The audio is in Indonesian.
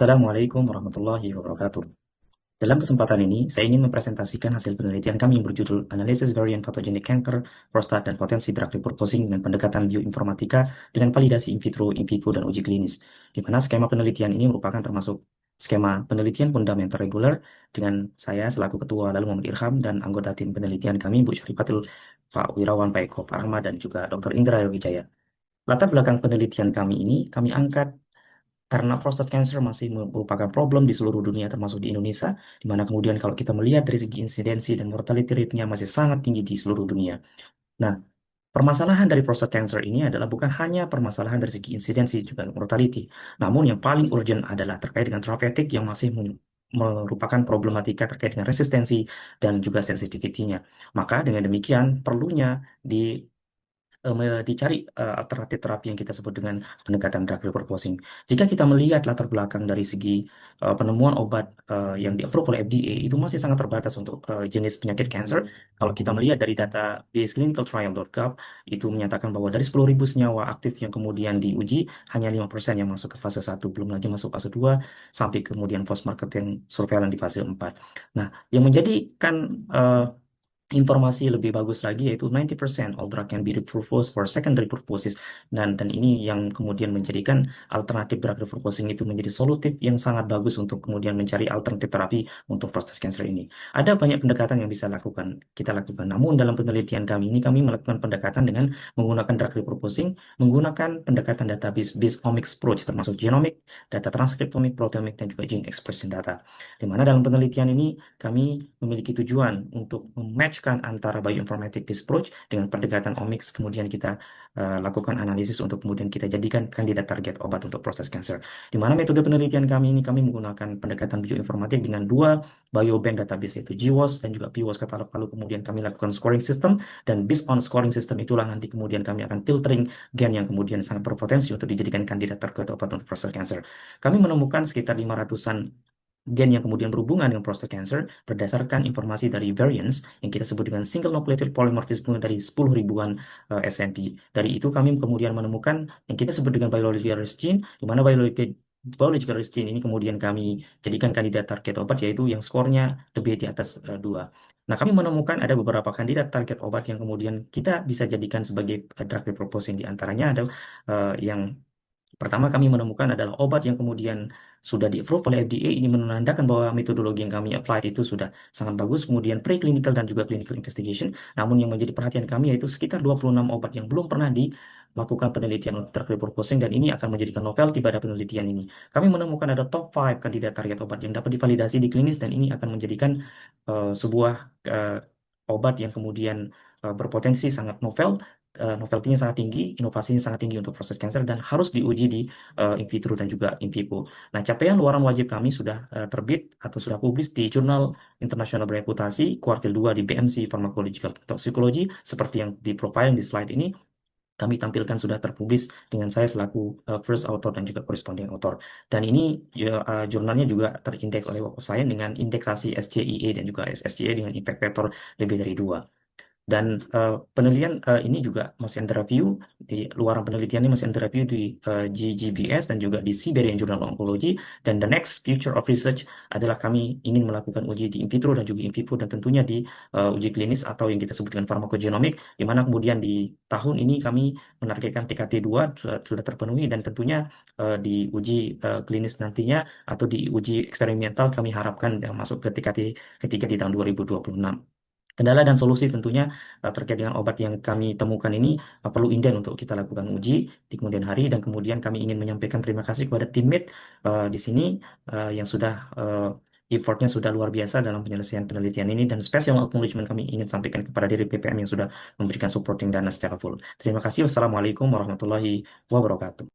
Assalamualaikum warahmatullahi wabarakatuh. Dalam kesempatan ini, saya ingin mempresentasikan hasil penelitian kami yang berjudul Analysis Variant Pathogenic Cancer, Prostat, dan Potensi Drug Repurposing dengan Pendekatan Bioinformatika dengan Validasi In Vitro, In Vivo, dan Uji Klinis, di mana skema penelitian ini merupakan termasuk skema penelitian fundamental reguler dengan saya selaku Ketua lalu Muhammad Irham dan anggota tim penelitian kami Bu Syarifatul, Pak Wirawan, Pak Eko, Pak Rahmat, dan juga Dr. Indra Wijaya. Latar belakang penelitian kami ini kami angkat karena prostat cancer masih merupakan problem di seluruh dunia termasuk di Indonesia, di mana kemudian kalau kita melihat dari segi insidensi dan mortality rate-nya masih sangat tinggi di seluruh dunia. Nah, permasalahan dari prostat cancer ini adalah bukan hanya permasalahan dari segi insidensi juga mortality, namun yang paling urgent adalah terkait dengan terapeutik yang masih merupakan problematika terkait dengan resistensi dan juga sensitivity-nya. Maka dengan demikian perlunya di dicari alternatif terapi yang kita sebut dengan pendekatan drug repurposing. Jika kita melihat latar belakang dari segi penemuan obat yang di-approve oleh FDA itu masih sangat terbatas untuk jenis penyakit cancer. Kalau kita melihat dari data base clinicaltrial.gov itu menyatakan bahwa dari 10.000 senyawa aktif yang kemudian diuji hanya 5% yang masuk ke fase 1, belum lagi masuk fase 2 sampai kemudian post marketing surveillance di fase 4. Nah, yang menjadikan informasi lebih bagus lagi yaitu 90% all drug can be repurposed for secondary purposes, dan ini yang kemudian menjadikan alternatif drug repurposing itu menjadi solutif yang sangat bagus untuk kemudian mencari alternatif terapi untuk prostat cancer ini. Ada banyak pendekatan yang bisa kita lakukan. Namun dalam penelitian kami ini kami melakukan pendekatan dengan menggunakan drug repurposing, menggunakan pendekatan database based omics approach termasuk genomic, data transkriptomik, proteomic, dan juga gene expression data. Di mana dalam penelitian ini kami memiliki tujuan untuk mematchkan antara bioinformatic approach dengan pendekatan omics, kemudian kita lakukan analisis untuk kemudian kita jadikan kandidat target obat untuk proses cancer. Di mana metode penelitian kami ini kami menggunakan pendekatan bioinformatik dengan dua biobank database yaitu GWAS dan juga PWAS katalog, lalu kemudian kami lakukan scoring system, dan based on scoring system itulah nanti kemudian kami akan filtering gen yang kemudian sangat berpotensi untuk dijadikan kandidat target obat untuk proses cancer. Kami menemukan sekitar 500-an gen yang kemudian berhubungan dengan prostate cancer berdasarkan informasi dari variants yang kita sebut dengan single nucleotide polymorphism dari 10 ribuan SNP. Dari itu kami kemudian menemukan yang kita sebut dengan biological risk gene, di mana biological risk gene ini kemudian kami jadikan kandidat target obat yaitu yang skornya lebih di atas 2. Nah, kami menemukan ada beberapa kandidat target obat yang kemudian kita bisa jadikan sebagai drug repurposing. Di antaranya ada yang pertama kami menemukan adalah obat yang kemudian sudah di-approve oleh FDA. Ini menandakan bahwa metodologi yang kami apply itu sudah sangat bagus. Kemudian preclinical dan juga clinical investigation. Namun yang menjadi perhatian kami yaitu sekitar 26 obat yang belum pernah dilakukan penelitian untuk drug repurposing, dan ini akan menjadikan novelty pada penelitian ini. Kami menemukan ada top 5 kandidat target obat yang dapat divalidasi di klinis, dan ini akan menjadikan sebuah eh, obat yang kemudian berpotensi sangat novel, novelty-nya sangat tinggi, inovasinya sangat tinggi untuk proses cancer, dan harus diuji di in vitro dan juga in vivo. Nah, capaian luaran wajib kami sudah terbit atau sudah publis di jurnal internasional bereputasi kuartil 2 di BMC Pharmacological Toxicology seperti yang di profile di slide ini. Kami tampilkan sudah terpublis dengan saya selaku first author dan juga corresponding author. Dan ini jurnalnya juga terindeks oleh Web of Science dengan indeksasi SCIA dan juga SSCA dengan impact factor lebih dari 2. Dan penelitian ini juga masih under review, di luaran penelitian ini masih under review di GGBS dan juga di Siberian Journal of Oncology. Dan the next future of research adalah kami ingin melakukan uji di in vitro dan juga in vivo, dan tentunya di uji klinis atau yang kita sebut dengan farmakogenomik, di mana kemudian di tahun ini kami menargetkan TKT2 sudah terpenuhi, dan tentunya di uji klinis nantinya atau di uji eksperimental kami harapkan masuk ke TKT ketiga di tahun 2026. Kendala dan solusi tentunya terkait dengan obat yang kami temukan ini perlu inden untuk kita lakukan uji di kemudian hari, dan kemudian kami ingin menyampaikan terima kasih kepada teammate di sini yang sudah effortnya sudah luar biasa dalam penyelesaian penelitian ini, dan special acknowledgement kami ingin sampaikan kepada diri PPM yang sudah memberikan supporting dana secara full. Terima kasih. Wassalamualaikum warahmatullahi wabarakatuh.